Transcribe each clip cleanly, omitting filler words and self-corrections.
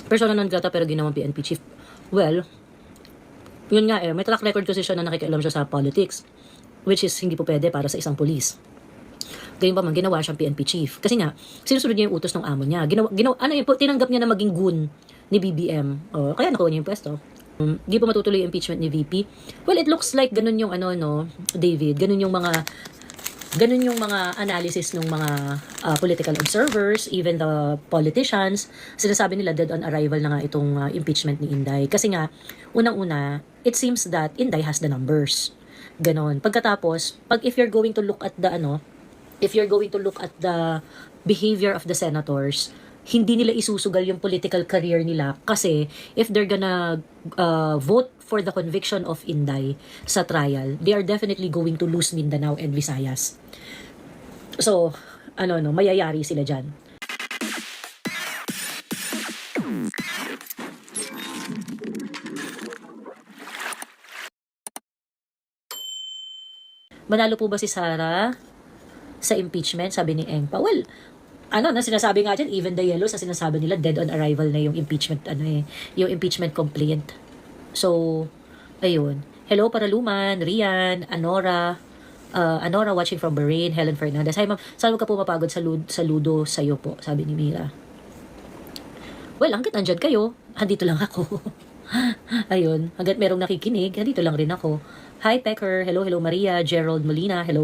persona non grata pero ginawang PNP chief. Well, yun nga may track record kasi siya na nakikialam siya sa politics, which is hindi po pwede para sa isang police. Ganyan pa man, ginawa siyang PNP chief. Kasi nga, sinusunod niya yung utos ng amo niya. Tinanggap niya na maging goon ni BBM. Kaya nakuha niya yung pwesto. Di pa matutuloy yung impeachment ni VP. Well, it looks like ganun yung David, ganun yung mga analysis ng mga political observers, even the politicians. Sinasabi nila dead on arrival na nga itong impeachment ni Inday. Kasi nga, unang-una, it seems that Inday has the numbers. Ganon. Pagkatapos, if you're going to look at the behavior of the senators, hindi nila isusugal yung political career nila kasi if they're gonna vote for the conviction of Inday sa trial, they are definitely going to lose Mindanao and Visayas. So, mayayari sila dyan. Manalo po ba si Sara sa impeachment? Sabi ni Engpa. Well, sinasabi nga dyan, even the yellows, sinasabi nila, dead on arrival na yung impeachment, yung impeachment complaint. So, ayun. Hello, Paraluman, Rian, Anora watching from Bahrain, Helen Fernandez. Hi, ma'am. Saan ka po mapagod sa ludo sa'yo po? Sabi ni Mira. Well, hanggat nandyan kayo, handito lang ako. Ayun, hanggat merong nakikinig, handito lang rin ako. Hi, Pecker. Hello, Maria. Gerald Molina. Hello.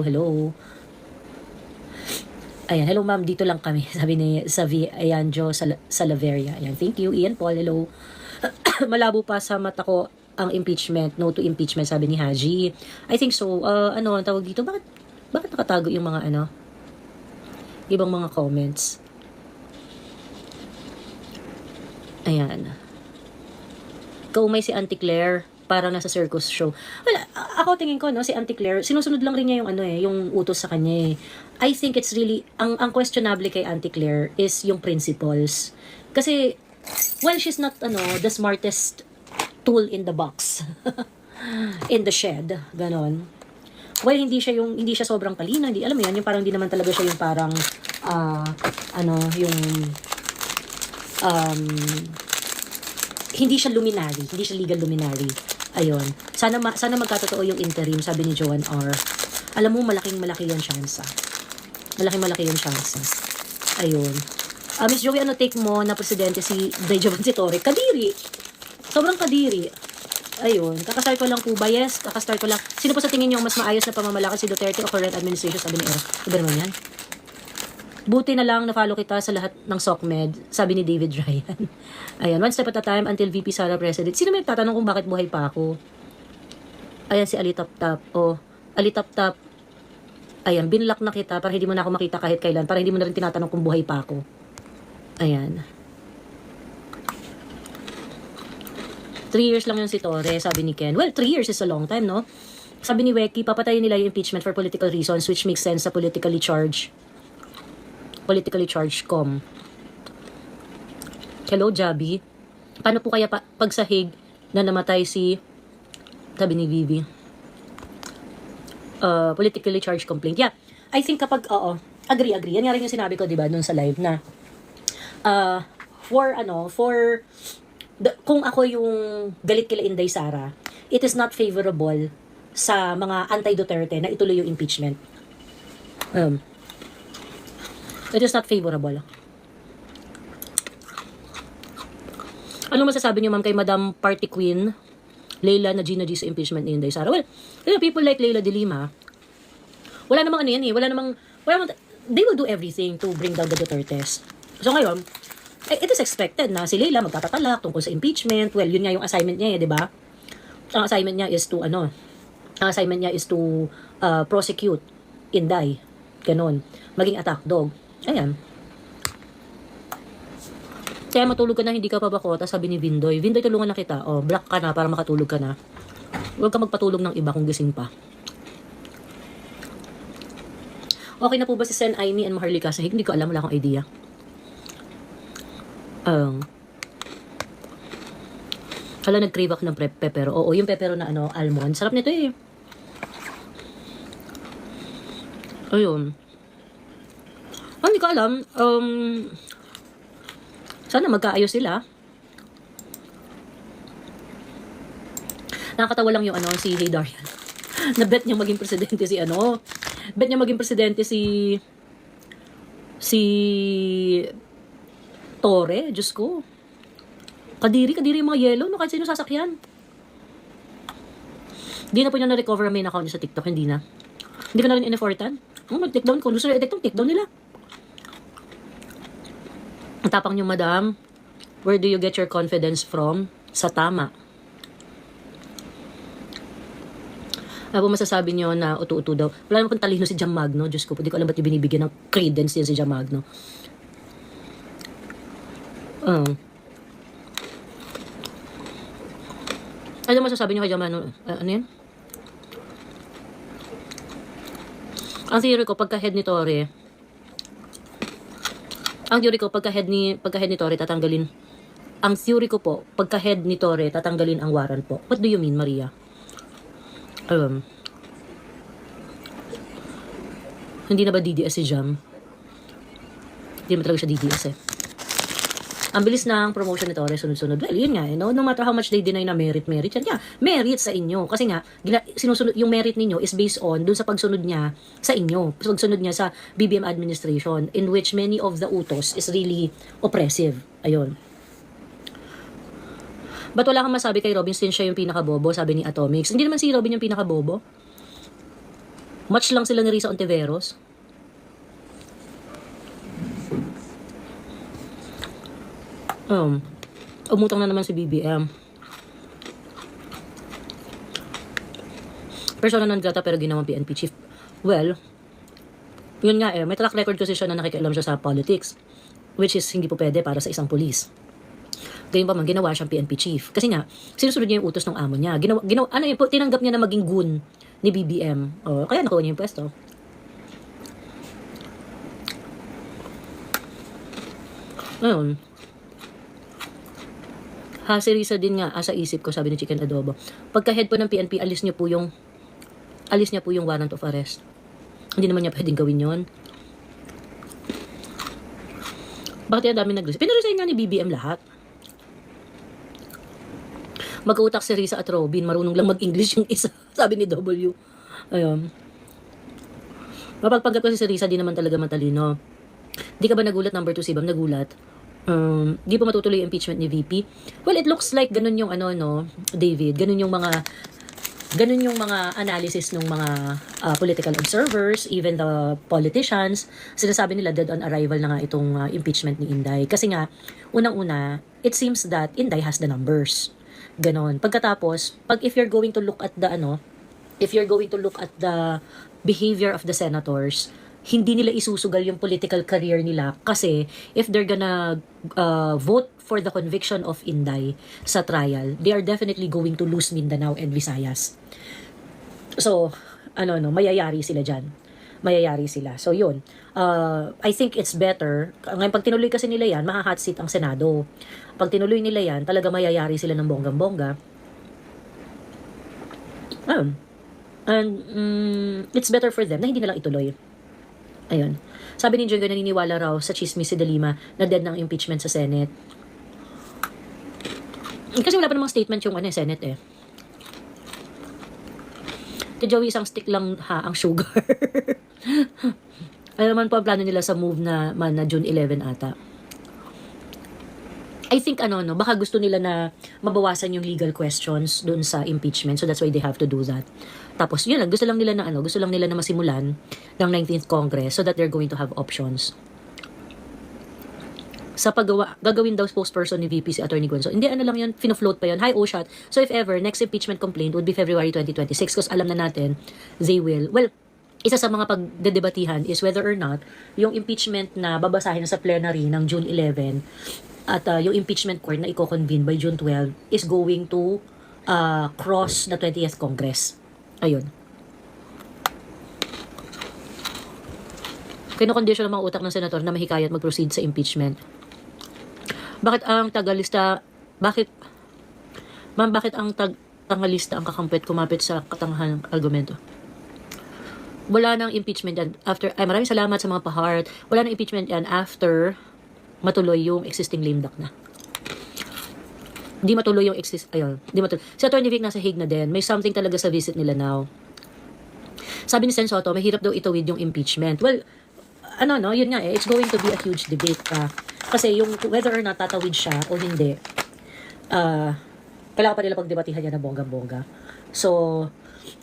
Ayan, hello ma'am, dito lang kami. Sabi ni Savi Ayanjo Salaveria. Ayan, thank you. Ian Paul, hello. Malabo pa sa mata ko ang impeachment. No to impeachment, sabi ni Haji. I think so. Ang tawag dito? Bakit nakatago yung mga ibang mga comments? Ayan. Kaumay si Auntie Claire. Parang nasa circus show. Well, ako tingin ko, si Auntie Claire, sinusunod lang rin niya yung yung utos sa kanya. I think it's really, ang questionable kay Auntie Claire is yung principles. Kasi, well, she's not, the smartest tool in the box. In the shed. Ganon. Well, hindi siya sobrang talino. Alam mo yan, yung parang hindi naman talaga siya yung parang, hindi siya luminary. Hindi siya legal luminary. Ayun. Sana magkatotoo yung interim, sabi ni Joan R. Alam mo, malaking-malaki yung chance. Malaking-malaki yung chance. Ayun. Miss Joey, take mo na presidente si Dejovan Torre? Kadiri. Sobrang kadiri. Ayun. Kakastart ko lang po ba? Yes, kakastart ko lang. Sino po sa tingin niyo mas maayos na pamamalakad, si Duterte o current administration? Sabi ni Eros. Iba naman yan. Buti na lang na-follow kita sa lahat ng SOCMED, sabi ni David Ryan. Ayan, one step at a time until VP Sara President. Sino may tatanong kung bakit buhay pa ako? Ayan si Ali Tap Tap. Ali Tap Tap. Ayan, binlock na kita para hindi mo na ako makita kahit kailan. Para hindi mo na rin tinatanong kung buhay pa ako. Ayan. 3 years lang yung si Torre, sabi ni Ken. Well, 3 years is a long time, no? Sabi ni Weki, papatayin nila yung impeachment for political reasons which makes sense sa politically charged com. Hello, Jabi. Paano po kaya pagsahig na namatay sabi ni Vivi? Politically charged complaint. Yeah, I think kapag, agree. Yan nga rin yung sinabi ko, diba, dun sa live na, kung ako yung galit kila Inday Sara, it is not favorable sa mga anti-Duterte na ituloy yung impeachment. It is not favorable. Ano masasabi niyo, ma'am, kay Madam Party Queen, Leila na Gina G sa impeachment ni Inday Sara? Well, people like Leila de Lima, wala namang they will do everything to bring down the Dutertes. So ngayon, it is expected na si Leila magtatatalak tungkol sa impeachment. Well, yun nga yung assignment niya, di ba? Ang assignment niya is to prosecute Inday. Ganon. Maging attack dog. Ayan. Kaya matulog ka na, hindi ka pa bakota, sabi ni Vindoy. Vindoy, tulungan na kita. Black ka na para makatulog ka na. Huwag ka magpatulog ng iba kung gising pa. Okay na po ba si Sen Aimee and Maharlika Sahig? Hindi ko alam, wala akong idea. Hala, nag-crave ako ng pepero. Oo, yung pepero na almond. Sarap nito eh. Ayun. Hindi ko alam. Sana magkaayos sila. Nakakatawa lang yung si Hey Darian. Na bet niya maging presidente bet niya maging presidente si Torre, Diyos ko. Kadiri yung mga yellow, no? Kahit sino sasakyan. Hindi na po niya na-recover ang main account niya sa TikTok, hindi na. Hindi ko na rin in-effortan. Mag-take down ko. Gusto nila i-take down nila. Ang tapang niyo, madam. Where do you get your confidence from? Sa tama. Ano po masasabi niyo na utu-utu daw? Wala naman kung talino si Jam Magno. Diyos ko, hindi ko alam ba't yung binibigyan ng credence din si Jam Magno. Ano masasabi niyo kay Jam Magno? Ano yan? Ang theory ko, pagka-head ni Torre, tatanggalin. Ang theory ko po, pagka-head ni Torre, tatanggalin ang warrant po. What do you mean, Maria? Hindi na ba DDS si Jam? Hindi naman talaga siya DDS eh. Ang bilis ng promotion ni Torre, sunod-sunod. Well, yun nga, no matter how much they deny na merit yan. Yeah, merit sa inyo. Kasi nga, sinusunod, yung merit ninyo is based on dun sa pagsunod niya sa inyo. Pagsunod niya sa BBM administration, in which many of the utos is really oppressive. Ayun. Ba't wala kang masabi kay Robin since siya yung pinakabobo, sabi ni Atomics? Hindi naman si Robin yung pinakabobo. Much lang sila ni Risa Ontiveros. Umutang na naman si BBM. Persona non grata pero ginawang PNP chief. Well, yun nga may track record kasi siya na nakikialam siya sa politics, which is hindi po pwede para sa isang pulis. Ganyan pa man, ginawa siyang PNP chief. Kasi nga, sinusunod niya yung utos ng amo niya. Tinanggap niya na maging goon ni BBM. Kaya nakuha niya yung pwesto. Ngayon, si Risa din nga, sa isip ko, sabi ni Chicken Adobo, pagka-head po ng PNP, alis niya po yung warrant of arrest. Hindi naman niya pwedeng gawin yun. Bakit yung dami nag-resign? Pinaresign nga ni BBM lahat. Mag-utak si Risa at Robin, marunong lang mag-English yung isa, sabi ni W. Ayun. Mapagpanggap kasi si Risa, di naman talaga matalino. Di ka ba nagulat, number 2 si Bam, nagulat? Di pa matutuloy yung impeachment ni VP? Well, it looks like ganun yung David, ganun yung mga analysis ng mga political observers, even the politicians. Sinasabi nila dead on arrival na nga itong impeachment ni Inday. Kasi nga, unang-una, it seems that Inday has the numbers. Ganon. Pagkatapos, if you're going to look at the behavior of the senators, hindi nila isusugal yung political career nila kasi if they're gonna vote for the conviction of Inday sa trial, they are definitely going to lose Mindanao and Visayas. So, mayayari sila dyan. Mayayari sila. So, yun. I think it's better. Ngayon, pag tinuloy kasi nila yan, maha-hot seat ang Senado. Pag tinuloy nila yan, talaga mayayari sila ng bonggang-bongga. And it's better for them na hindi na lang ituloy. Ayun. Sabi ni Junggo, naniniwala raw sa chismis si De Lima na dead ng impeachment sa Senate. Kasi wala pa namang statement yung Senate eh. Kay Joey, isang stick lang ang sugar. Ano naman po ang plano nila sa move na June 11 ata. I think baka gusto nila na mabawasan yung legal questions doon sa impeachment, so that's why they have to do that. Tapos yun lang, gusto lang nila na masimulan ng 19th Congress so that they're going to have options. Sa gagawin daw spokesperson ni VP si Attorney Gonzo. Hindi, lang yun, fino-float pa yun. Hi, Oshat. So if ever, next impeachment complaint would be February 2026 because alam na natin, they will. Well, isa sa mga pagdedebatihan is whether or not yung impeachment na babasahin sa plenary ng June 11 at yung impeachment court na i-convene by June 12 is going to cross the 20th Congress. Ayun. Kinokondisyon ng mga utak ng senator na mahikayat mag-proceed sa impeachment. Bakit ang tagalista, bakit ang tangalista ang kakampit kumapit sa katangahan argumento? Wala nang impeachment yan after, maraming salamat sa mga pa-heart. Wala nang impeachment yan after matuloy yung existing lame duck na. Di matuloy yung ayun, di matuloy. Si Atty. Vic nasa Hague na din. May something talaga sa visit nila now. Sabi ni Sen Soto, mahirap daw itawid yung impeachment. Well, yun nga it's going to be a huge debate pa. Kasi yung whether or not tatawid siya o hindi, kailangan pa nila pagdebatihan yan na bongga-bongga. So,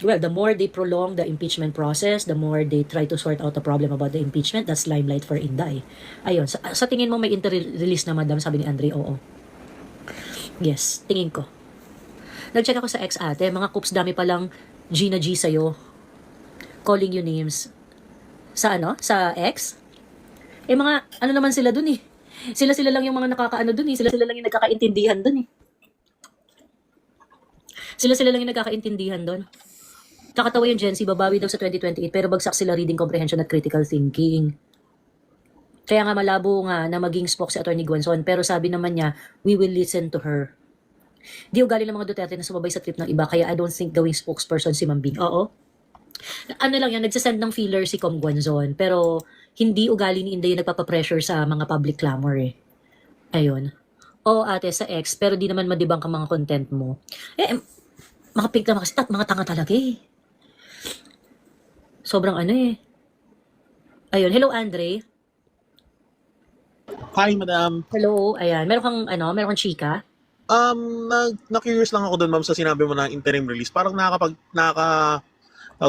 well, the more they prolong the impeachment process, the more they try to sort out the problem about the impeachment, that's limelight for Inday. Ayun, sa tingin mo may inter-release na, madam? Sabi ni Andre, oo. Yes, tingin ko. Nag-check ako sa ex ate, mga coops dami palang Gina G sa'yo. Calling you names. Sa Sa ex? Mga, naman sila dun eh. Sila lang yung mga nakakaano dun eh. Sila lang yung nagkakaintindihan dun eh. Sila lang yung nagkakaintindihan dun. Nakatawa yung Gen Z, babawi daw sa 2028 pero bagsak sila reading comprehension at critical thinking. Kaya nga malabo nga na maging spokes si Atty. Guanzon, pero sabi naman niya, we will listen to her. Di ugali ng mga Duterte na sumabay sa trip ng iba, kaya I don't think gawing spokesperson si Mambing. Oo. Lang yan, nagsasend ng feeler si Com Guanzon, pero hindi ugali ni Inday yung nagpapapressure sa mga public clamor eh. Ayun. O ate, sa ex, pero di naman madibang ka mga content mo. Mga pink naman kasi, mga tanga talaga eh. Sobrang eh. Ayun, hello Andre. Hi, madam. Hello, ayan. Meron kang chika? Na-curious lang ako doon, ma'am, sa sinabi mo na interim release. Parang tawag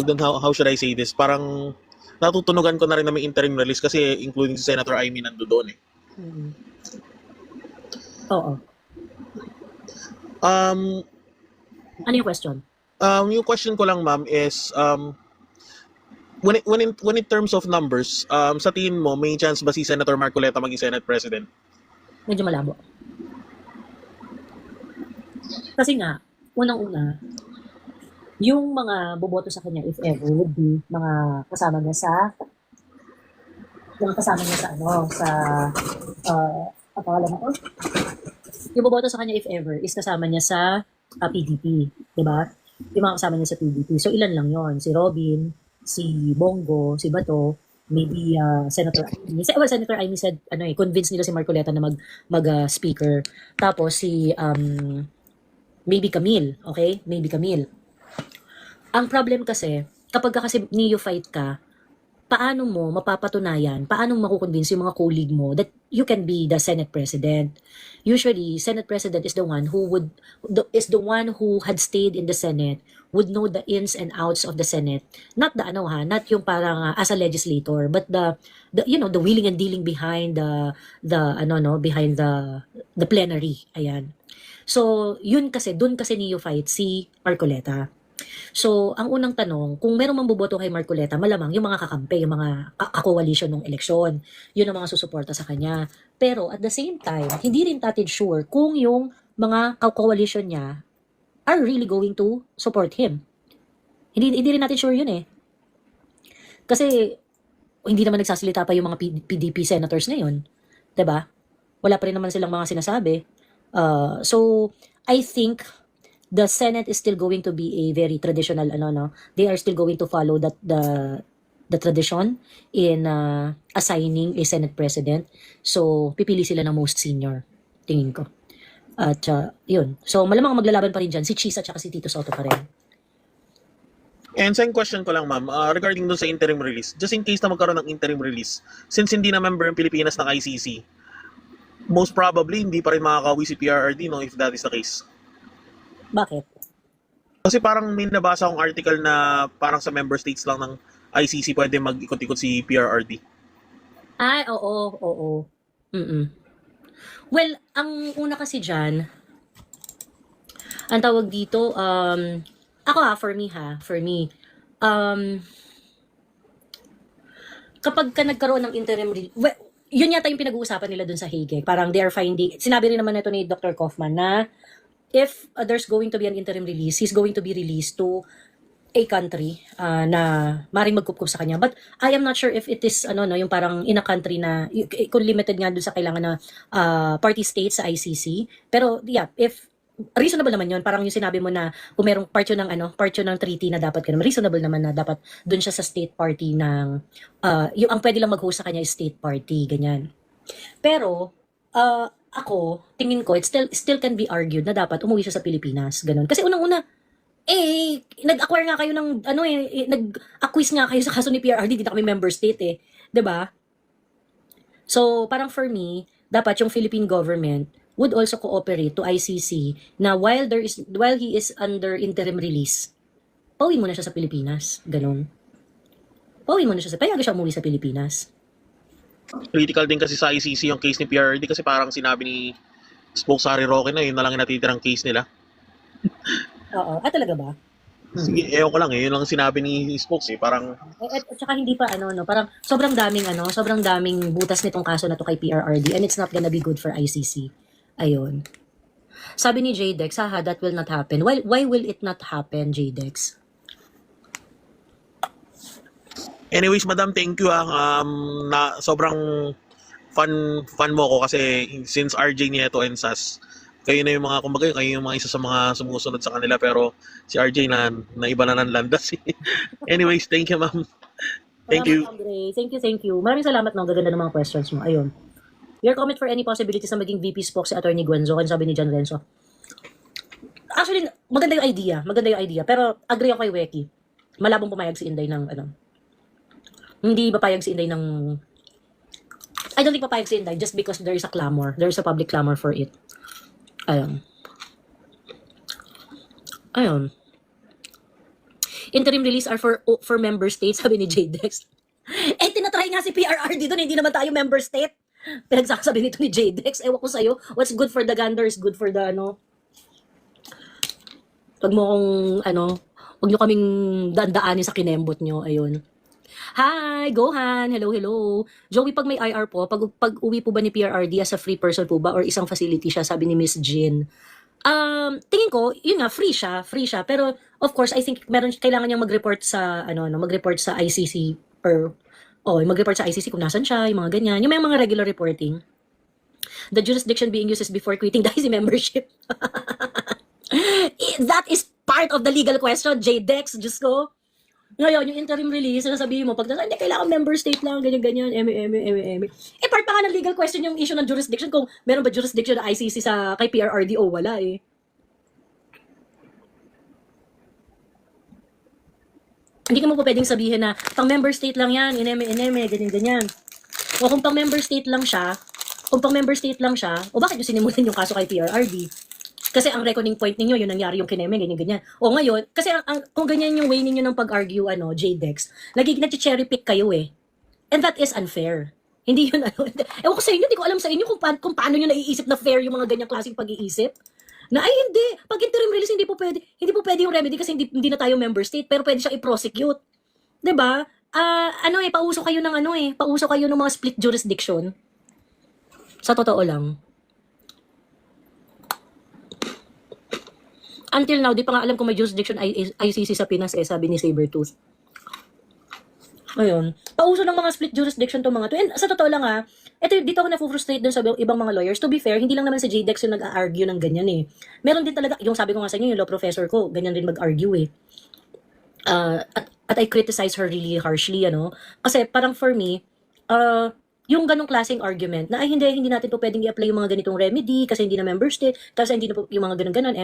doon, how should I say this? Parang natutunugan ko na rin na may interim release kasi including si Senator Amy nando doon eh. Oo. Ano yung question? Yung question ko lang, ma'am, is when in terms of numbers, sa tingin mo, may chance ba si Senator Marcoleta maging Senate President? Medyo malabo. Kasi nga, unang-una, yung mga boboto sa kanya, if ever, would be mga kasama niya sa ang pangalan ko? Yung boboto sa kanya, if ever, is kasama niya sa PDP. Diba? Yung mga kasama niya sa PDP. So, ilan lang yon? Si Robin, si Bongo, si Bato, maybe Senator Amy. Well, Senator Amy said, convince nila si Marcoleta na mag-speaker. Tapos si maybe Camille, okay? Maybe Camille. Ang problem kasi, kapag kasi neophyte ka, paano mo mapapatunayan, paano mo makukonvince yung mga colleague mo that you can be the Senate President? Usually, Senate President is the one who had stayed in the Senate, would know the ins and outs of the Senate. Not not yung parang as a legislator, but the wheeling and dealing behind behind the plenary. Ayan. So, doon kasi neophyte si Marcoleta. So, ang unang tanong, kung merong mamboboto kay Marcoleta, malamang yung mga kakampi, yung mga ka-coalition ng eleksyon, yun ang mga susuporta sa kanya. Pero at the same time, hindi rin natin sure kung yung mga ka-coalition niya are really going to support him. Hindi rin natin sure yun eh. Kasi hindi naman nagsasalita pa yung mga PDP senators ngayon. 'Di ba? Wala pa rin naman silang mga sinasabi. So, I think the Senate is still going to be a very traditional, they are still going to follow the tradition in assigning a Senate President. So, pipili sila ng most senior, tingin ko. At yun. So, malamang maglalaban pa rin dyan si Chisa at si Tito Soto pa rin. And second question ko lang, ma'am, regarding dun sa interim release. Just in case na magkaroon ng interim release, since hindi na member ng Pilipinas ng ICC, most probably, hindi pa rin makakawi si PRRD, no, if that is the case. Bakit? Kasi parang may nabasa akong article na parang sa member states lang ng ICC pwede mag-ikot-ikot si PRRD. Ay, oo. Well, ang una kasi dyan, ang tawag dito, ako for me, kapag ka nagkaroon ng interim release, well, yun yata yung pinag-uusapan nila dun sa Hague. Parang they are finding, sinabi rin naman ito ni Dr. Kaufman na if there's going to be an interim release, he's going to be released to a country na maring magkupkup sa kanya. But I am not sure if it is yung parang in a country na kung limited nga dun sa kailangan na party states sa ICC. Pero yeah, if reasonable naman yun, parang yung sinabi mo na kung merong part yun ng treaty na dapat ganun, reasonable naman na dapat dun siya sa state party ng yung ang pwede lang mag-host sa kanya is state party, ganyan. Pero ako, tingin ko, it still can be argued na dapat umuwi siya sa Pilipinas. Ganun. Kasi unang-una, nag-acquire nga kayo ng, nag-acquise nga kayo sa kaso ni PRRD, hindi na kami member state eh. 'Di ba? So, parang for me, dapat yung Philippine government would also cooperate to ICC na while he is under interim release, pauwi muna siya sa Pilipinas. Ganun. Pauwi muna siya payagan siya umuwi sa Pilipinas. Critical din kasi sa ICC yung case ni PRRD kasi parang sinabi ni Spoke Sari Roque na yun na lang yung natitirang case nila. Oo. Talaga ba? Sige, ewan ko lang yun lang sinabi ni Spokes parang At saka hindi pa parang sobrang daming butas nitong kaso na to kay PRRD and it's not gonna be good for ICC. Ayun. Sabi ni JDEX, that will not happen. Why will it not happen, JDEX? anyways, madam, thank you na sobrang fun mo ko kasi since RJ Nieto and SAS, kayo na yung mga kumbaga, kayo yung mga isa sa mga sumusunod sa kanila pero si RJ na iba na ng landas. Anyways, thank you, ma'am. Thank you. Thank you. Maraming salamat ng gaganda ng mga questions mo. Ayun. Your comment for any possibilities na maging VP Spoke si Attorney Guenzo, kan sabi ni John Renzo. Actually, maganda yung idea. Pero agree ako kay Weki. Malabong pumayag si Inday ng hindi papayag si Inday ng I don't think papayag si Inday just because there is a clamor. There is a public clamor for it. Ayun. Interim release are for member states, sabi ni JDEX. Tinatry nga si PRRD doon, hindi naman tayo member state. Pinagsasabi nito ni JDEX. Ewan ko sa'yo, what's good for the gander is good for the Wag mo kong wag nyo kaming dandaanin sa kinembot nyo. Ayun. Hi, Gohan. Hello. Joey, pag may IR po, pag uwi po ba ni PRRD as a free person po ba or isang facility siya, sabi ni Miss Jin. Tingin ko, yun nga, free siya. Pero, of course, I think kailangan niyang mag-report sa, mag-report sa ICC or, mag-report sa ICC kung nasan siya, yung mga ganyan. Yung may mga regular reporting. The jurisdiction being used is before quitting the ICC membership. That is part of the legal question, JDEX, Diyos ko. Ngayon, yung interim release, sasabihin mo, hindi, kailangan member state lang, ganyan, eme. Part pa nga ng legal question yung issue ng jurisdiction, kung meron ba jurisdiction na ICC kay PRRD o wala eh. Hindi ka mo po pwedeng sabihin na, pang member state lang yan, ineme, ganyan. O kung pang member state lang siya, o bakit yung sinimulan yung kaso kay PRRD? Kasi ang reckoning point ninyo, yun nangyari yung kineme, ganyan. O ngayon, kasi kung ganyan yung way ninyo ng pag-argue, JDEX, nag-cherry pick kayo eh. And that is unfair. Hindi yun, ewan ko sa inyo, hindi ko alam sa inyo kung paano nyo naiisip na fair yung mga ganyang klaseng pag-iisip. Na ay hindi, pag interim release, hindi po pwede yung remedy kasi hindi na tayo member state, pero pwede siya i-prosecute. 'Di ba? Pauso kayo ng pauso kayo ng mga split jurisdiction. Sa totoo lang. Until now, di pa nga alam kung may jurisdiction ICC sa Pinas sabi ni Sabertooth. Ayun. Pauso ng mga split jurisdiction to mga to. And sa totoo lang dito ako na-frustrate dun sa ibang mga lawyers. To be fair, hindi lang naman si JDEX yung nag-argue ng ganyan eh. Meron din talaga, yung sabi ko nga sa inyo, yung law professor ko, ganyan din mag-argue eh. At I criticize her really harshly, Kasi parang for me, yung ganong klaseng argument na hindi natin po pwedeng i-apply yung mga ganitong remedy kasi hindi na member state, kasi hindi na po yung mga ganon,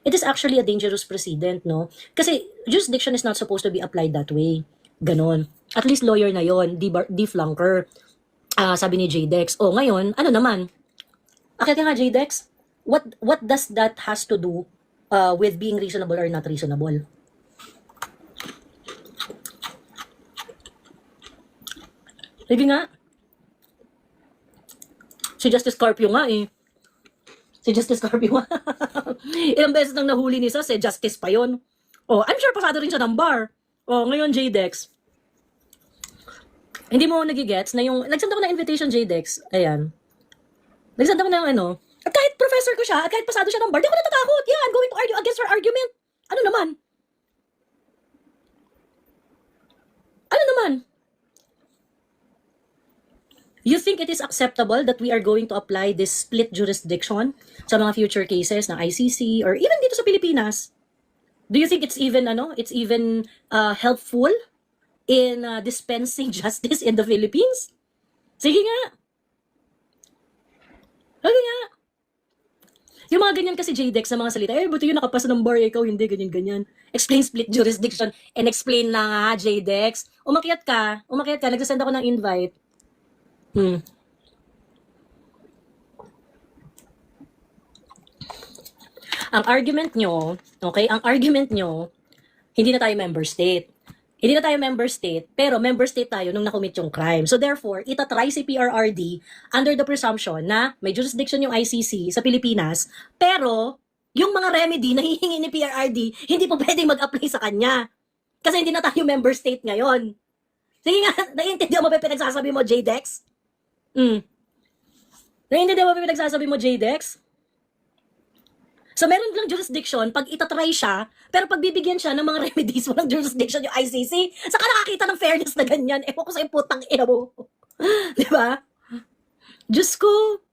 it is actually a dangerous precedent, no? Kasi jurisdiction is not supposed to be applied that way. Ganon. At least lawyer na yon, di flunker. Sabi ni JDEX. Ngayon, ano naman? Akit nga JDEX, what does that has to do with being reasonable or not reasonable? Sige nga. Si Justice Carpio nga eh. Ilang beses nang nahuli ni Sas justice pa yon. I'm sure pasado rin siya ng bar. Ngayon JDEX. Hindi mo nagigets na yung, nagsend ako ng invitation JDEX. Ayan. Nagsend ako ng at kahit professor ko siya, at kahit pasado siya ng bar, di ako natatakot. Yeah, I'm going to argue against her argument. Ano naman? You think it is acceptable that we are going to apply this split jurisdiction sa mga future cases ng ICC or even dito sa Pilipinas? Do you think it's even helpful in dispensing justice in the Philippines? Sige nga. Yung mga ganyan kasi JDEX na mga salita, buti yung nakapasa ng bar, ikaw hindi, ganyan-ganyan. Explain split jurisdiction and explain na nga, JDEX. Umakyat ka, nagsasend ako ng invite. Ang argument nyo, hindi na tayo member state. Hindi na tayo member state, pero member state tayo nung nakomit yung crime. So therefore, itatry si PRRD under the presumption na may jurisdiction yung ICC sa Pilipinas, pero yung mga remedy na hihingi ni PRRD, hindi po pwedeng mag-apply sa kanya. Kasi hindi na tayo member state ngayon. Sige nga, naiintindihan mo ba yung pinagsasabi mo, JDEX? Naiintindihan mo ba yung pinagsasabi mo, JDEX? So, meron lang jurisdiction pag itatry siya, pero pag bibigyan siya ng mga remedies, walang jurisdiction yung ICC, saka nakakita ng fairness na ganyan. Ewan ko sa yung putang ina mo. Diba? Diyos ko.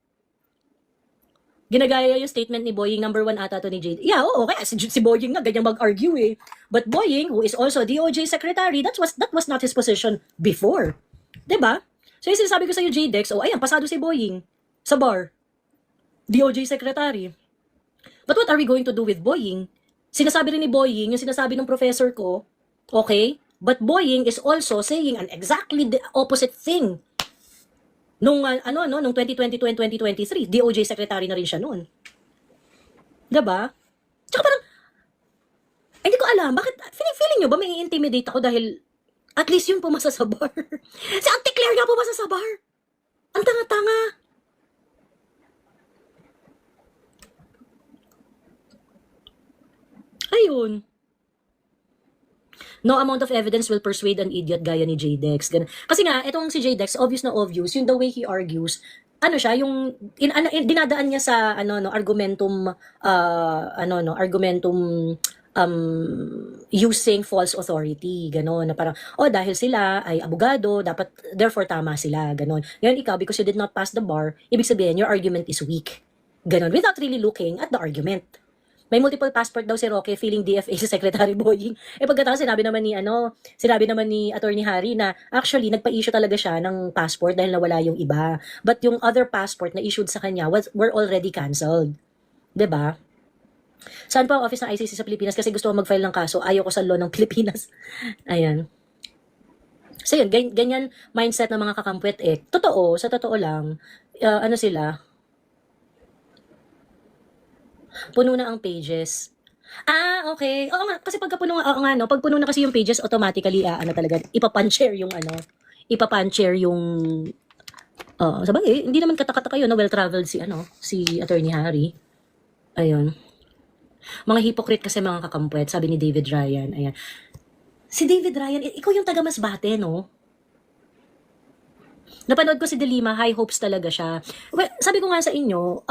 Ginagaya yung statement ni Boying, number 1 ata to ni JD. Yeah, oo, kaya si Boying nga, ganyan mag-argue eh. But Boying, who is also DOJ secretary, that was not his position before. Diba? So, yung sinasabi ko sa'yo, JDEX, ayan, pasado si Boying sa bar. DOJ secretary. But what are we going to do with Boying? Sinasabi rin ni Boying, yung sinasabi ng professor ko, okay, but Boying is also saying an exactly the opposite thing. Nung 2022 and 2023, DOJ secretary na rin siya noon. Diba? Tsaka parang, hindi ko alam, bakit, feeling nyo ba may intimidate ako dahil at least yun pumasa sa bar? Si Auntie Claire nga pumasa sa bar. Ang tanga-tanga. Ayun. No amount of evidence will persuade an idiot gaya ni JDEX. Kasi nga, itong si JDEX, obvious na obvious, yung the way he argues, yung dinadaan niya sa argumentum using false authority, gano'n, na parang dahil sila ay abogado, dapat therefore tama sila, gano'n. Ngayon ikaw, because you did not pass the bar, ibig sabihin your argument is weak. Gano'n, without really looking at the argument. May multiple passport daw si Roque, feeling DFA si Secretary Boying. Pagkatapos sinabi naman ni Attorney Harry na actually nagpa-issue talaga siya ng passport dahil nawala yung iba. But yung other passport na issued sa kanya were already canceled. 'Di ba? Saan pa ang office ng ICC sa Pilipinas? Kasi gusto ko mag-file ng kaso, ayaw ko sa law ng Pilipinas. Ayan. So yun, ganyan mindset ng mga kakampwet sa totoo lang, sila, puno na ang pages. Okay. Oo nga, kasi pag puno na kasi yung pages, automatically, talaga, ipapunch-share yung, sabagay, hindi naman katakata kayo, well-traveled si Attorney Harry. Ayun. Mga hypocrite kasi mga kakampwet, sabi ni David Ryan, ayan. Si David Ryan, ikaw yung taga Masbate, no? Napanood ko si De Lima, high hopes talaga siya. Well, sabi ko nga sa inyo,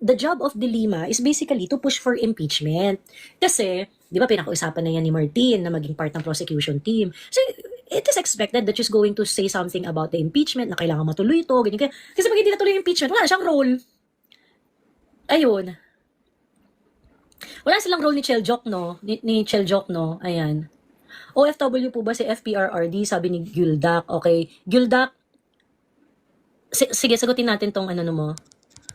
the job of De Lima is basically to push for impeachment. Kasi, di ba, pinakausapan na yan ni Martin na maging part ng prosecution team. So, it is expected that she's going to say something about the impeachment, na kailangan matuloy ito, ganyan. Kasi pag hindi natuloy yung impeachment, wala na siyang role. Ayun. Wala silang role ni Cheljok, no? Ni Cheljok, no? Ayan. OFW po ba si FPRRD? Sabi ni Guldak. Okay. Guldak, sige, sagutin natin tong mo.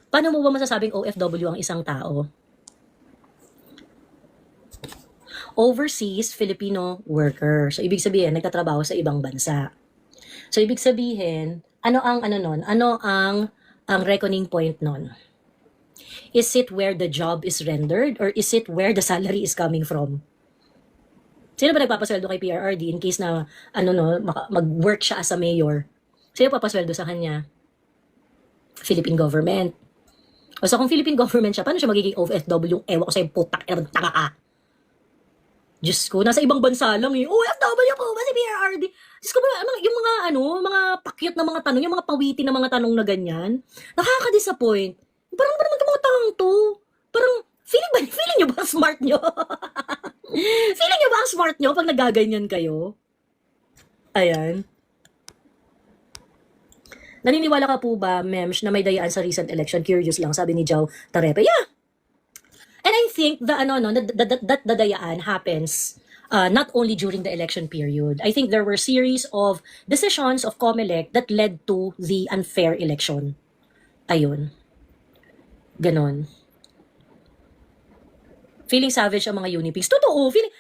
Paano mo ba masasabing OFW ang isang tao? Overseas Filipino worker. So, ibig sabihin, nagtatrabaho sa ibang bansa. So, ibig sabihin, ano ang reckoning point nun? Is it where the job is rendered or is it where the salary is coming from? Sino ba nagpapasweldo kay PRRD in case na, mag-work siya as a mayor? Sino papasweldo sa kanya? Philippine government. O so kung Philippine government siya, paano siya magiging OFW? Ewan ko sa'yo, putak, taka ka. Diyos ko, nasa ibang bansa lang eh. OFW po ba si PRRD? Diyos ko, yung mga pakyat na mga tanong, yung mga pawiti na mga tanong na ganyan, nakaka-disappoint. Parang naman itong mga tanong to? Parang, feeling nyo ba ang smart nyo? Feeling nyo ba ang smart nyo pag nagaganyan kayo? Ayan. Naniniwala ka po ba, Mems, na may dayaan sa recent election? Curious lang, sabi ni Joe Tarepe. Yeah. And I think that the dayaan happens not only during the election period. I think there were series of decisions of COMELEC that led to the unfair election. Ayun. Ganon. Feeling savage ang mga Unipigs. Totoo, feeling,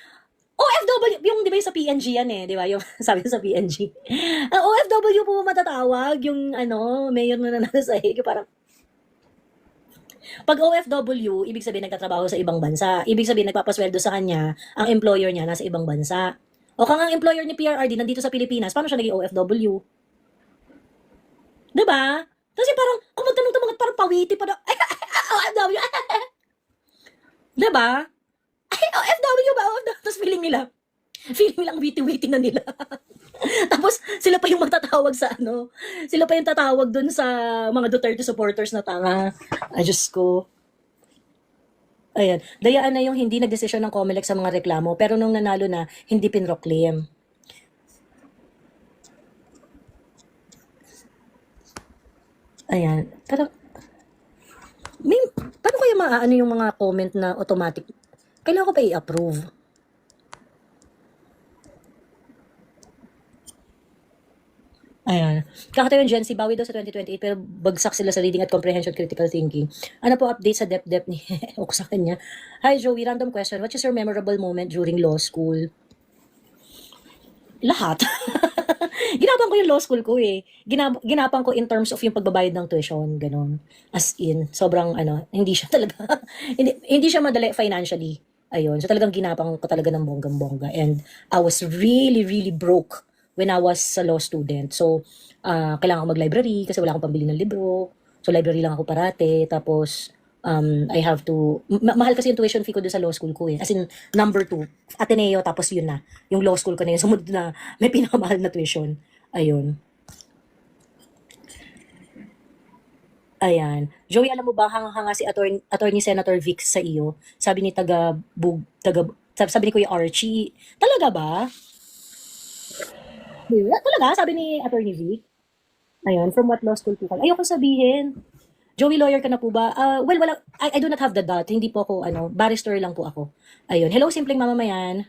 OFW, yung di ba yung sa PNG yan eh, di ba? Yung sabi ko sa PNG. Ang OFW po matatawag, yung ano, mayor na nanalo sa hig, parang, pag OFW, ibig sabihin nagtatrabaho sa ibang bansa. Ibig sabihin nagpapasweldo sa kanya, ang employer niya nasa ibang bansa. O kung ang employer ni PRRD nandito sa Pilipinas, paano siya naging OFW? Diba? Kasi parang, kung magtanong-tanong, parang pawiti pa na, ay, OFW, diba? Ay, OFW ba? OFW. Tapos feeling nila ang witty-witty na nila. Tapos, sila pa yung magtatawag sa ano, sila pa yung tatawag dun sa mga Duterte supporters na tanga. Ay, Diyos ko. Ayan. Dayaan na yung hindi nagdesisyon ng COMELEC sa mga reklamo, pero nung nanalo na, hindi pinroclaim. Ayan. Pero, paano kaya maaano yung mga comment na automatic? Kailangan ko pa i-approve. Ayan. Kakatayo yung Gen Z, bawi daw sa 2028, pero bagsak sila sa reading at comprehension critical thinking. Ano po update sa dep-dep ni o sa kanya? Hi Joey, random question. What is your memorable moment during law school? Lahat. Ginapang ko yung law school ko eh. Ginapang ko in terms of yung pagbabayad ng tuition, ganun. As in, sobrang ano, hindi siya talaga, hindi siya madali financially. Ayun. So talagang ginapang ko talaga ng bonggang-bongga. And I was really, really broke when I was a law student. So, kailangan ko mag-library kasi wala akong pambili ng libro. So, library lang ako parate. Tapos, I have to, mahal kasi yung tuition fee ko doon sa law school ko eh. As in, number 2, Ateneo, tapos yun na. Yung law school ko na yun. Sumunod na may pinakamahal na tuition. Ayun. Ayan. Joey, alam mo ba, hanga si attorney Senator Vic sa iyo? Sabi ni sabi ni Kuya Archie, talaga ba? Talaga, sabi ni Attorney Vic. Ayun, from what law school po ka? Ayoko sabihin. Joey, lawyer ka na po ba? Well, wala, I do not have the dot. Hindi po ako, barrister lang po ako. Ayun. Hello, simpleng mamamayan.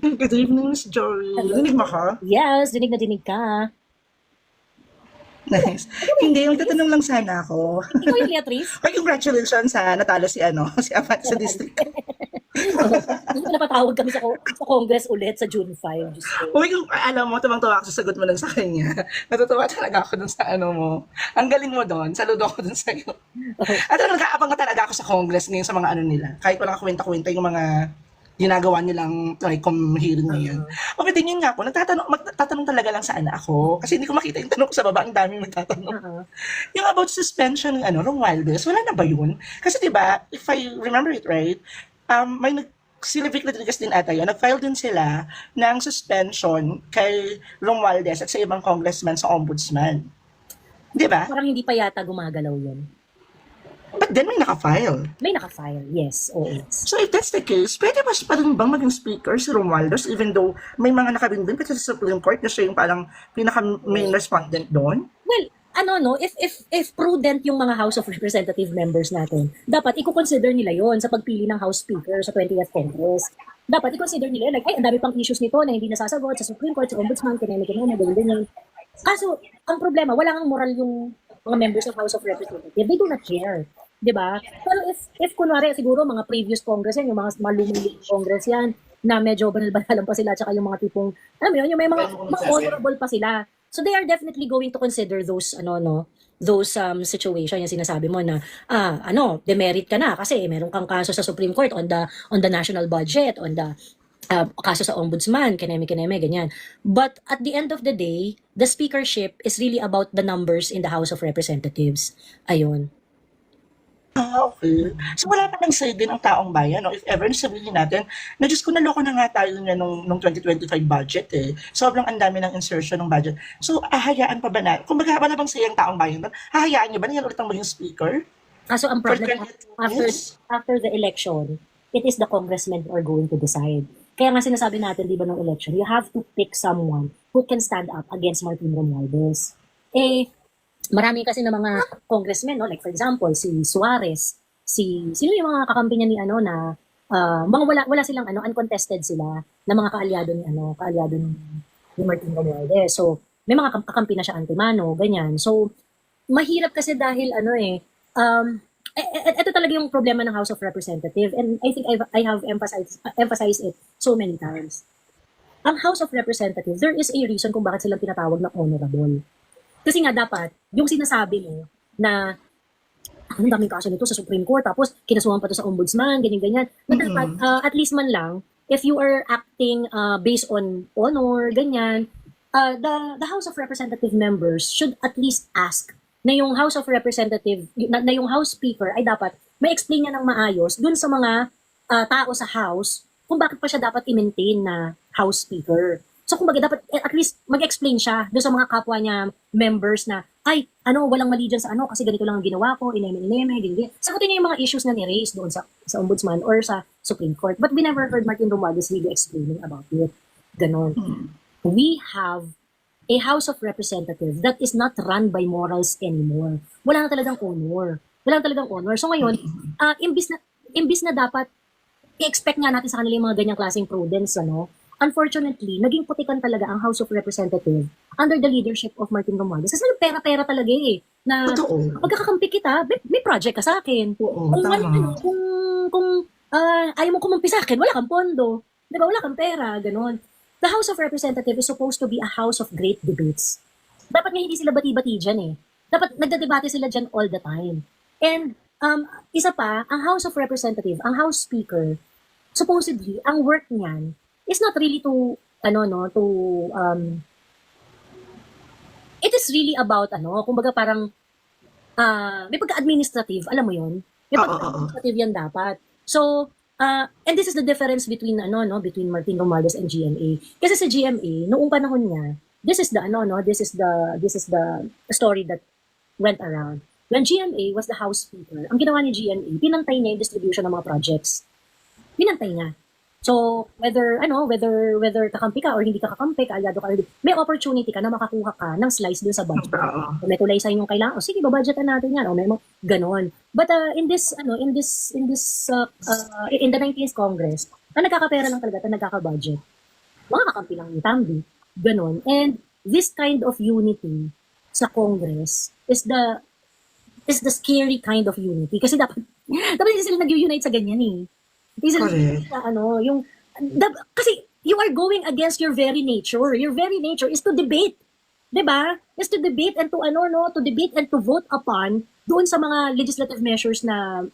Good evening, Miss Joey. Dinig mo ka? Yes, dinig na dinig ka. Nice. Hindi, magtatanong lang sana ako. Ikaw yung Beatrice? Ay, congratulations sa natalo si si Amat sa district. Hindi napatawag kami sa Congress ulit sa June 5. Diyos ko. Uy, alam mo, tumang-tuwa ako sa sagot mo lang sa kanya. Natutuwa talaga ako dun sa mo. Ang galing mo dun. Saludo ako dun sa'yo. At nag-aabang ka talaga ako sa Congress ngayon sa mga nila. Kahit walang kwenta-kwenta yung mga ginagawa nilang TRICOM hearing ngayon. O, but yun nga po, magtatanong talaga lang sana ako. Kasi hindi ko makita yung tanong ko sa baba, ang daming magtatanong. Yung about suspension ng Romualdez, wala na ba yun? Kasi diba, if I remember it right, may sila Vic Rodriguez din ata yun, nag-file din sila ng suspension kay Romualdez at sa ibang congressman sa ombudsman. Di ba? Parang hindi pa yata gumagalaw yun. But then may naka-file. May naka-file, yes. Oo. So if that's the case, pwede pa rin bang maging speaker si Romualdez even though may mga nakabinbin pa sa Supreme Court na siya yung parang pinaka-main respondent doon? Well, if prudent yung mga House of Representative members natin, dapat i-consider nila yon sa pagpili ng House Speaker sa 20th Congress. Dapat i-consider nila, like, ay, ang dami pang issues nito na hindi nasasagot sa Supreme Court, sa Ombudsman, kinamit-kinamit, ganyan. Kaso, ang problema, wala kang moral yung mga members ng House of Representatives. They do not care. Diba? Pero if kunwari, siguro, mga previous Congress yan, yung mga lumang Congress yan, na medyo banal-banalan pa sila, tsaka yung mga tipong, alam mo yun, yung may mga honorable pa sila. So they are definitely going to consider those situation yung sinasabi mo na demerit ka na kasi meron kang kaso sa Supreme Court on the national budget, on the kaso sa ombudsman, kineme ganyan. But at the end of the day, the speakership is really about the numbers in the House of Representatives. Ayun. Okay. So wala pa nang say din ang taong bayan, no? If ever sabihin natin, na Diyos ko, naloko na nga tayo niya nung 2025 budget eh. Sobrang ang dami ng insertion ng budget. So, hahayaan pa ba na? Kung wala bang say ang taong bayan doon, hahayaan niyo ba na yan ulit ang maging speaker? Kaso ang problem, after the election, it is the congressmen who are going to decide. Kaya nga sinasabi natin, di ba, ng election, you have to pick someone who can stand up against Martin Romualdez. Marami kasi na mga congressmen, no? Like for example, si Suarez, sino yung mga kakampi niya ni na mga wala silang uncontested sila na mga kaalyado ni Martin Romualdez. So, may mga kakampi na siya antimano, ganyan. So, mahirap kasi dahil ito talaga yung problema ng House of Representatives, and I think I have emphasized it so many times. Ang House of Representatives, there is a reason kung bakit silang tinatawag na honorable. Kasi nga dapat, yung sinasabi mo na ang daming kaso nito sa Supreme Court, tapos kinasuhan pa to sa Ombudsman, ganyan-ganyan. But dapat, at least man lang, if you are acting based on honor, ganyan, the House of Representative members should at least ask na yung House of Representative, na yung House Speaker ay dapat may explain niya ng maayos dun sa mga tao sa House kung bakit pa siya dapat i-maintain na House Speaker. So kumbaga dapat at least mag-explain siya doon sa mga kapwa niya members na ay, walang mali dyan sa kasi ganito lang ang ginawa ko, ineme, ganyan. Sagutin niya yung mga issues na ni-raise doon sa Ombudsman or sa Supreme Court. But we never heard Martin Romualdez really explaining about it. Ganon. We have a House of Representatives that is not run by morals anymore. Wala na talagang honor. So ngayon, imbis na dapat i-expect nga natin sa kanila yung mga ganyang klaseng prudence, unfortunately, naging putikan talaga ang House of Representatives under the leadership of Martin Romualdez. Kasi pera-pera talaga na Totoo. pagkakakampi kita, may project ka sa akin. Oo, Kung tama. kung ayaw mo kumampi sa akin, wala kang pondo. Di ba? Wala kang pera, ganon. The House of Representatives is supposed to be a house of great debates. Dapat nga hindi sila bati-bati dyan Dapat nagdedebate sila dyan all the time. And isa pa, ang House of Representatives, ang House Speaker, supposedly, ang work niyan is not really it is really about kumbaga parang may pagka-administrative, alam mo yun? May pagka-administrative yan dapat. So, and this is the difference between between Martin Romualdez and GMA. Kasi sa GMA, noong panahon niya, this is the story that went around. When GMA was the House Speaker, ang ginawa ni GMA, pinantay niya yung distribution ng mga projects. Pinantay niya. So, whether kakampi ka or hindi ka kakampi, kaalyado ka, may opportunity ka na makakuha ka ng slice dun sa budget. Kung may tulay sa inyong kailangan, sige, babudgetan natin yan. O may ganon. But in the 19th Congress, ang nagkakapera lang talaga, ang nagkaka-budget, mga kakampi lang yung tambi. Ganon. And this kind of unity sa Congress is the scary kind of unity. Kasi dapat hindi sila nag-unite sa ganyan Correct. Kasi you are going against your very nature. Your very nature is to debate. 'Di ba? Is to debate and to debate and to vote upon doon sa mga legislative measures na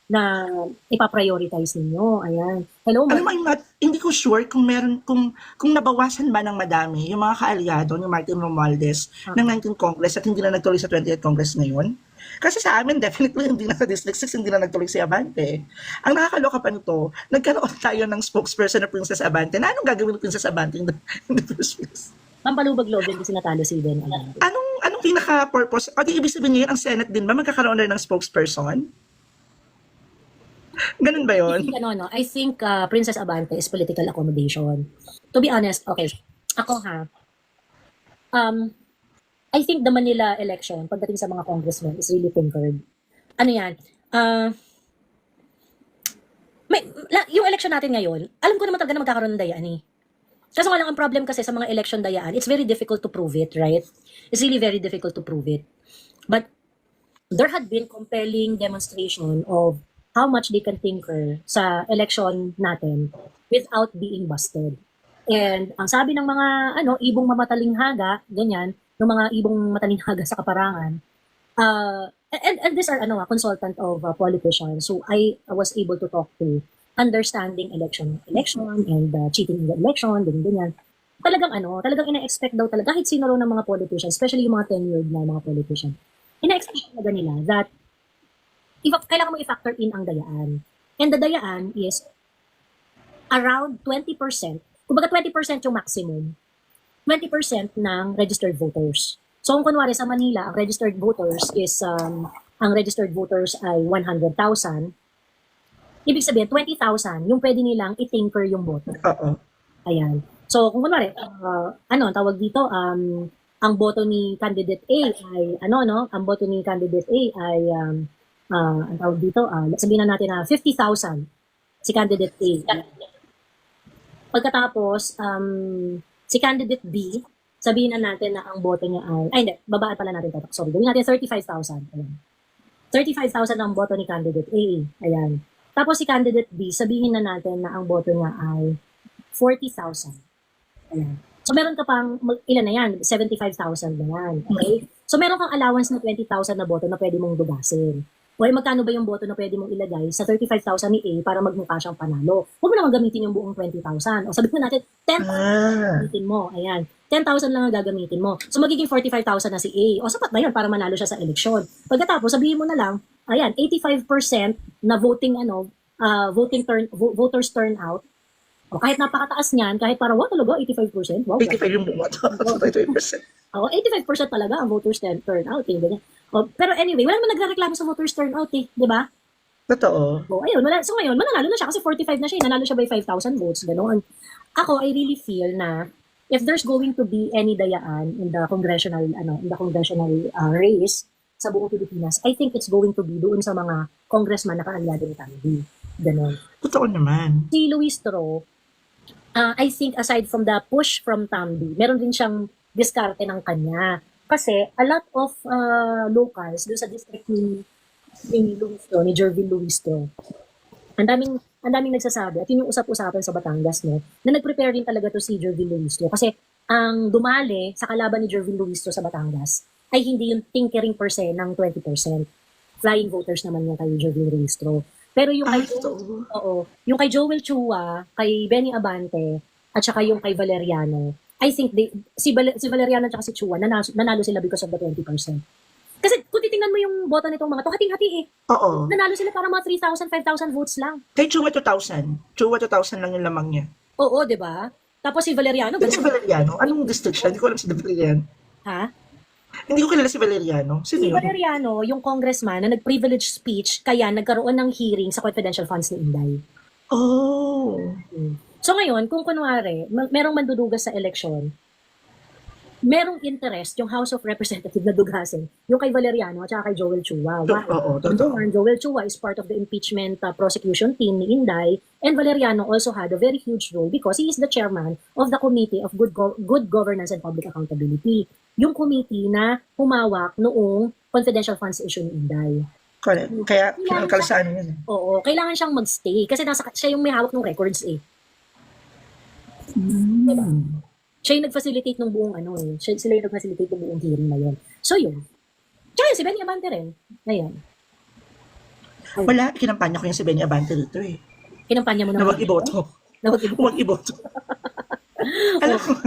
na ipa-prioritize ninyo. Ayan. Hello, Hindi ko sure kung kung nabawasan ba ng madami yung mga kaalyado ni Martin Romualdez ng 19th Congress at hindi na nagtuloy sa 20th Congress ngayon. Kasi sa amin, definitely hindi na sa District 6, hindi na nagtuloy si Abante. Ang nakakaloka pa nito, nagkaroon tayo ng spokesperson na Princess Abante. Na anong gagawin ng Princess Abante in the first place? Pampalubag loob din kasi natalo si Ben. Anong pinaka-purpose? O di ibig sabihin ngayon, ang Senate din ba magkakaroon na ng spokesperson? Ganun ba yun? I think Princess Abante is political accommodation. To be honest, okay, ako I think the Manila election, pagdating sa mga congressmen, is really tinkered. Yan? Yung election natin ngayon, alam ko naman talaga na magkakaroon ng dayaan Kaso nga lang ang problem kasi sa mga election dayaan, it's very difficult to prove it, right? It's really very difficult to prove it. But there had been compelling demonstration of how much they can tinker sa election natin without being busted. And ang sabi ng mga ibong mamatalinghaga, ganyan, ng mga ibong matalinghaga sa kaparangan, and these are consultant of politicians, so I was able to talk to understanding election and cheating in the election, ganyan. Talagang ina-expect daw talaga, kahit sino raw ng mga politicians, especially yung mga tenured na mga politicians, ina-expect talaga nila that kailangan mo i-factor in ang dayaan. And the dayaan is around 20%, kumbaga 20% yung maximum, 20% ng registered voters. So kung kunwari sa Manila, ang registered voters ay 100,000. Ibig sabihin, 20,000 yung pwede nilang i-tinker yung boto. Ayan. So kung kunwari, tawag dito, ang boto ni candidate A ay, ang boto ni candidate A ay, ang tawag dito, sabihin na natin na 50,000 si candidate A. Pagkatapos, si candidate B, sabihin na natin na ang boto niya ay hindi, babaan pala natin ito. Sorry, gawin natin 35,000. Ayan. 35,000 ang boto ni candidate A. Ayan. Tapos si candidate B, sabihin na natin na ang boto niya ay 40,000. Ayan. So meron ka pang, ilan na yan? 75,000 na yan. Okay? So meron kang allowance na 20,000 na boto na pwede mong dugasin. O magkano ba yung boto na pwede mong ilagay sa 35,000 ni A para magmukha siyang panalo? Huwag mo naman gamitin yung buong 20,000. O sabihin natin, 10,000 gamitin mo. Ayan. 10,000 lang ang gagamitin mo. So magiging 45,000 na si A. O sapat na yun para manalo siya sa eleksyon. Pagkatapos, sabihin mo na lang, ayan, 85% na voters turnout. O kahit napakataas niyan, kahit para talaga 85%. Wow. 85 yung bumoto. 85%. O 85% talaga ang voters turnout. Ganyan. O, pero anyway, wala naman nagreklamo sa voters turnout di ba? Totoo. O ayun, so ngayon, mananalo na siya kasi 45 na siya. Nanalo siya by 5,000 votes. Ganoon. Ako, I really feel na if there's going to be any dayaan in the congressional race sa buong Pilipinas, I think it's going to be doon sa mga congressman na kaalyado ni Tandy. Ganon. Totoo naman. Si Luis Tro, I think aside from the push from Tandy, meron din siyang diskarte ng kanya. Kasi a lot of locals doon sa district ni Luis Tro, ni Jervin Luis Tro, ang daming nagsasabi, at yun yung usap-usapan sa Batangas, no, na nag-prepare din talaga to si Jervin Luis Tro. Kasi ang dumali sa kalaban ni Jervin Luis Tro sa Batangas ay hindi yung tinkering per se ng 20%. Flying voters naman yung kay Jervin Luis Tro. Pero yung kay, yung kay Joel Chua, kay Benny Abante, at saka yung kay Valeriano, I think si Valeriano at saka si Chua, nanalo sila because of the 20%. Kasi kung titingnan mo yung boto nitong mga to, hating-hati eh. Oo. Nanalo sila para mga 3,000, 5,000 votes lang. Kay Chua 2,000. Chua 2,000 lang yung lamang niya. Oo, di ba? Tapos si Valeriano, Si Valeriano? Anong district siya? Hindi ko alam si Valeriano. ha? Hindi ko kilala si Valeriano. Sino Si yun? Valeriano, yung congressman na nag-privilege speech, kaya nagkaroon ng hearing sa confidential funds ni Inday. Oh. So ngayon, kung kunwari, merong mandudugas sa eleksyon, merong interest yung House of Representatives na dugasin, yung kay Valeriano at saka kay Joel Chua. Oo, totoo. Joel Chua is part of the impeachment prosecution team ni Inday, and Valeriano also had a very huge role because he is the chairman of the Committee of Good Governance and Public Accountability. Yung committee na humawak noong confidential funds issue ni Inday. Correct. Kaya kinalkalsaan yun. Oo, kailangan siyang magstay kasi siya yung may hawak ng records eh. Diba? Siya yung nag-facilitate ng buong sila yung nag-facilitate ng buong hearing na yun. So yun. Tsaka yun, si Benny Abante rin. Ayan. Wala, kinampanya ko yung si Benny Abante dito eh. Kinampanya mo na. Na wag iboto. Huwag iboto. Alam mo,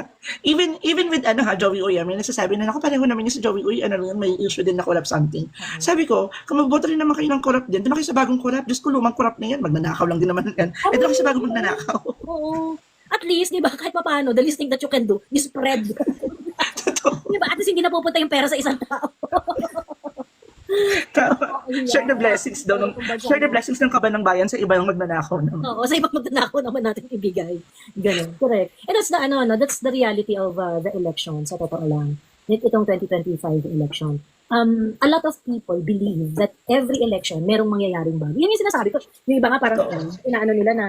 even with Joey Uy, may nagsasabi na ako, pareho naman yung si Joey Uy, may issue din na corrupt something. Sabi ko, kung magboto rin naman kayo ng corrupt din, doon kayo sa bagong corrupt, Diyos ko, lumang corrupt na yan, magnanakaw lang din naman yan. Ito kayo sa bagong magnanakaw. Oo. At least, di ba, kahit pa paano, the least thing that you can do is spread. Di ba? At least hindi na pupunta yung pera sa isang tao. Share the blessings daw. Share the blessings ng kaban ng bayan sa iba yung magnanakaw naman. Oo, sa ibang magnanakaw naman natin ibigay. Ganun. Correct. And that's the reality of the election, sa totoo lang. Itong 2025 election. A lot of people believe that every election merong mangyayaring bago. Yan yung sinasabi ko. Yung iba nga parang inaano nila na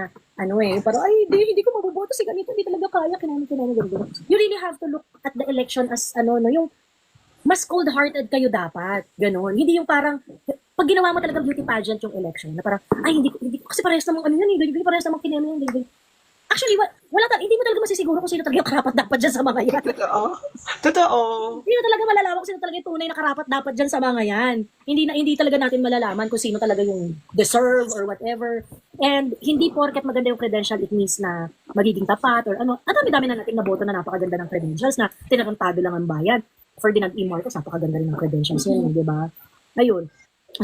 parang hindi ko maboboto si ganito, hindi talaga kaya kinano. You really have to look at the election as yung mas cold-hearted kayo dapat. Ganon. Hindi yung parang pag ginawa mo talaga beauty pageant yung election na parang hindi ko kasi parehas namang hindi parehas namang kinano yan. Actually, hindi mo talaga masisiguro kung sino talaga yung karapat dapat dyan sa mga yan. Totoo. Hindi mo talaga malalaman kung sino talaga yung tunay na karapat dapat dyan sa mga yan. Hindi talaga natin malalaman kung sino talaga yung deserve or whatever. And hindi porket maganda yung credential, it means na magiging tapat or ano. At dami-dami na natin naboto na napakaganda ng credentials na tinatantado lang ang bayan. Ferdinand E. Marcos, napakaganda rin ng credentials yan, di ba? Ayun.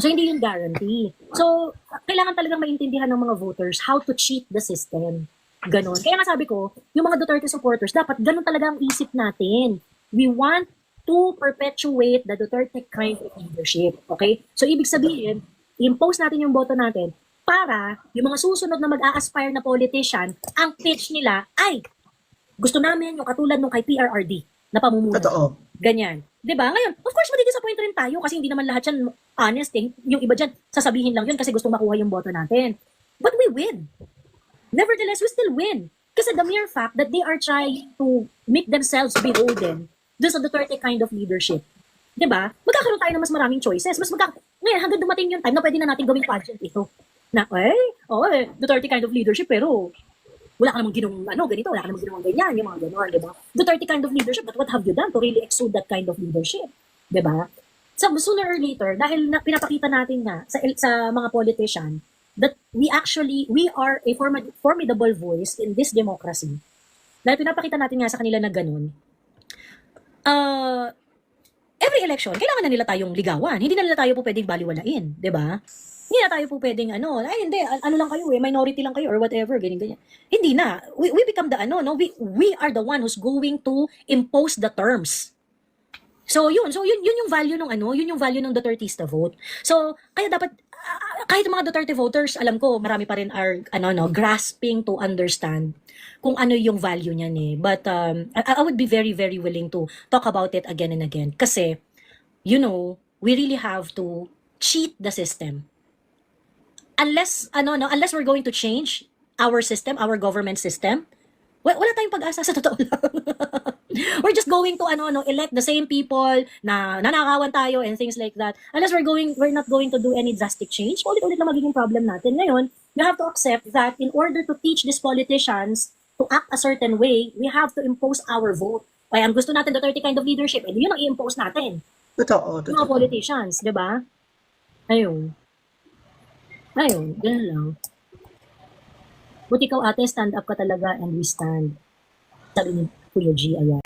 So, hindi yung guarantee. So, kailangan talagang maintindihan ng mga voters how to cheat the system. Ganon. Kaya nga sabi ko, yung mga Duterte supporters, dapat ganon talaga ang isip natin. We want to perpetuate the Duterte kind of leadership. Okay? So, ibig sabihin, impose natin yung boto natin para yung mga susunod na mag-a-aspire na politician, ang pitch nila ay gusto namin yung katulad nung kay PRRD na pamumuno. Totoo. Ganyan. 'Di ba? Ngayon, of course, madidisappoint rin tayo kasi hindi naman lahat yan honest eh. Yung iba dyan, sasabihin lang yun kasi gusto makuha yung boto natin. But we win. Nevertheless, we still win. Kasi the mere fact that they are trying to make themselves beholden doon sa Duterte kind of leadership. 'Diba? Magkakaroon tayo ng mas maraming choices. Ngayon, hanggang dumating yung time na pwede na natin gawing pageant ito. Na, Duterte kind of leadership, pero wala ka namang ginawang ganito, wala ka namang ginawang ganyan, yung mga gano'n, di ba? Duterte kind of leadership, but what have you done to really exude that kind of leadership? Di ba? So, sooner or later, dahil pinapakita natin nga sa mga politician that we are a formidable voice in this democracy. Dahil pinapakita natin nga sa kanila na gano'n, every election, kailangan na nila tayong ligawan. Hindi na nila tayo po pwedeng baliwalain, di ba? Hindi na tayo po pwedeng hindi, lang kayo minority lang kayo or whatever, ganyan. Hindi na. We become the we are the one who's going to impose the terms. So yun yung value ng yun yung value ng Dutertista vote. So kaya dapat kahit mga Duterte voters, alam ko marami pa rin are grasping to understand kung ano yung value niyan eh. But I would be very very willing to talk about it again and again kasi we really have to cheat the system. Unless we're going to change our system, our government system, wala tayong pag-asa sa totoo lang. We're just going to elect the same people na nanakawan tayo and things like that. Unless we're not going to do any drastic change, ulit-ulit na magiging problem natin. Ngayon, we have to accept that in order to teach these politicians to act a certain way, we have to impose our vote. Kaya ang gusto natin, Duterte kind of leadership, yun ang i-impose natin. Totoo. Mga politicians, di ba? Ayun, ganun lang. Buti ikaw ate, stand up ka talaga and we stand. Sabi ni Kuya G, ayan.